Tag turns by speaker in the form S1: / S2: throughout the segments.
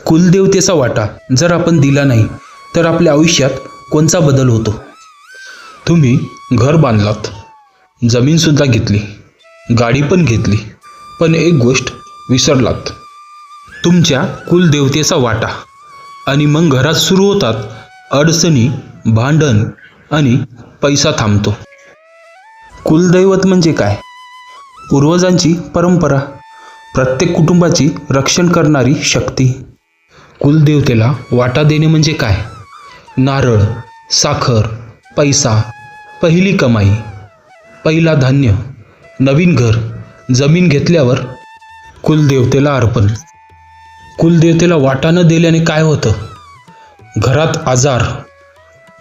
S1: कुलदेवतेचा वाटा जर आपण दिला नाही तर आपल्या आयुष्यात कोणता बदल होतो? तुम्ही घर बांधलात, जमीनसुद्धा घेतली, गाडी पण घेतली, पण एक गोष्ट विसरलात, तुमच्या कुलदेवतेचा वाटा. आणि मग घरात सुरू होतात अडचणी, भांडण आणि पैसा थांबतो. कुलदैवत म्हणजे काय? पूर्वजांची परंपरा, प्रत्येक कुटुंबाची रक्षण करणारी शक्ती. कुलदेवतेला वाटा देणे म्हणजे काय? नारळ, साखर, पैसा, पहिली कमाई, पहिला धान्य, नवीन घर, जमीन घेतल्यावर कुलदेवतेला अर्पण. कुलदेवतेला वाटा न दिल्याने काय होतं? घरात आजार,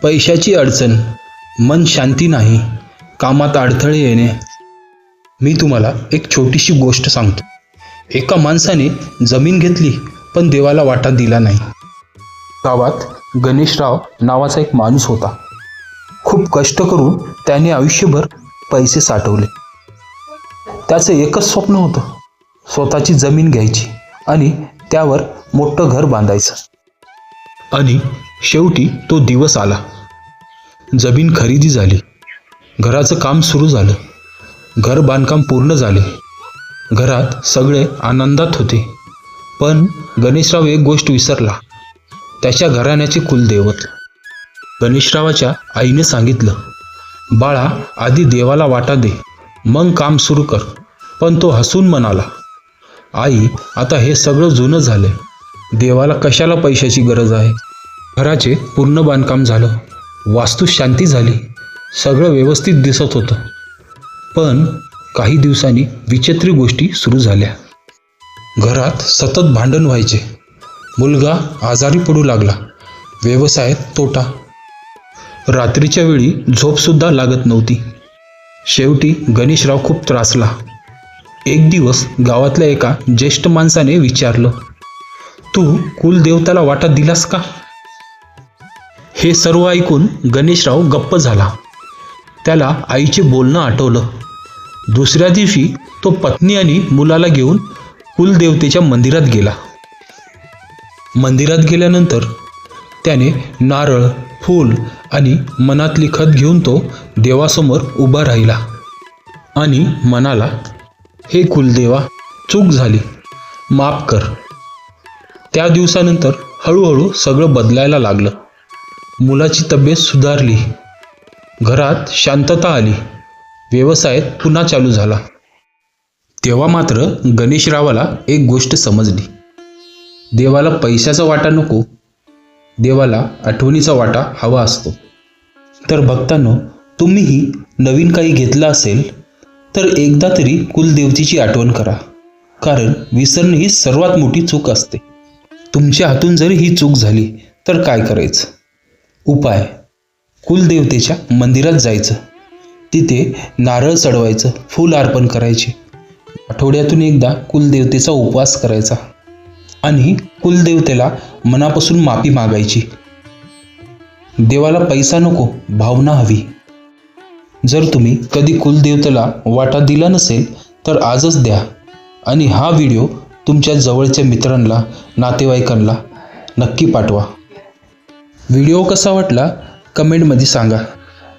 S1: पैशाची अडचण, मन शांती नाही, कामात अडथळे येणे. मी तुम्हाला एक छोटीशी गोष्ट सांगतो. एका माणसाने जमीन घेतली पण देवाला वाटा दिला नाही. गावात गणेशराव नावाचा एक माणूस होता. खूप कष्ट करून त्याने आयुष्यभर पैसे साठवले. त्याचं एकच स्वप्न होतं, स्वतःची जमीन घ्यायची आणि त्यावर मोठं घर बांधायचं. आणि शेवटी तो दिवस आला. जमीन खरेदी झाली, घराचं काम सुरू झालं, घर बांधकाम पूर्ण झाले, घरात सगळे आनंदात होते. पण गणेशराव एक गोष्ट विसरला, त्याच्या घराण्याचे कुलदैवत. गणेशरावाच्या आईने सांगितलं, बाळा, आधी देवाला वाटा दे, मग काम सुरू कर. पण तो हसून म्हणाला, आई, आता हे सगळं जुनं झालंय, देवाला कशाला पैशाची गरज आहे. घराचे पूर्ण बांधकाम झालं, वास्तू शांती झाली, सगळं व्यवस्थित दिसत होतं. पण काही दिवसांनी विचित्र गोष्टी सुरू झाल्या. घरात सतत भांडण व्हायचे, मुलगा आजारी पडू लागला, व्यवसायात तोटा, रात्रीच्या वेळी झोपसुद्धा लागत नव्हती. शेवटी गणेशराव खूप त्रासला. एक दिवस गावातल्या एका ज्येष्ठ माणसाने विचारलं, तू कुलदेवताला वाटा दिलास का? हे सर्व ऐकून गणेशराव गप्प झाला. त्याला आईचे बोलणं आठवलं. दुसऱ्या दिवशी तो पत्नी आणि मुलाला घेऊन कुलदेवतेच्या मंदिरात गेला. मंदिरात गेल्यानंतर त्याने नारळ, फूल आणि मनातली खत घेऊन तो देवासमोर उभा राहिला आणि म्हणाला, हे कुलदेवा, चूक झाली, माफ कर. त्या दिवसानंतर हळूहळू सगळं बदलायला लागलं. मुलाची तब्येत सुधारली, घरात शांतता आली, व्यवसायात पुन्हा चालू झाला. तेव्हा मात्र गणेशरावाला एक गोष्ट समजली, देवाला पैशाचा वाटा नको, देवाला आठवणीचा वाटा हवा असतो. तर भक्तांनो, तुम्हीही नवीन काही घेतलं असेल तर एकदा तरी कुलदेवतेची आठवण करा, कारण विसरणे ही सर्वात मोठी चूक असते. तुमच्या हातून जरी ही चूक झाली तर काय करायचं? उपाय: कुलदेवतेच्या मंदिरात जायचं, तिथे नारळ चढवायचं, फूल अर्पण करायचे, आठवड्यातून एकदा कुलदेवतेचा उपवास करायचा आणि कुलदेवतेला मनापासून माफी मागायची. देवाला पैसा नको, भावना हवी. जर तुम्ही कधी कुलदेवतेला वाटा दिला नसेल तर आजच द्या आणि हा व्हिडिओ तुमच्या जवळच्या मित्रांना, नातेवाईकांना नक्की पाठवा. व्हिडिओ कसा वाटला कमेंटमध्ये सांगा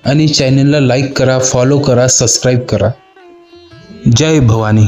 S1: आणि चॅनलला लाईक करा, फॉलो करा, सबस्क्राईब करा. जय भवानी.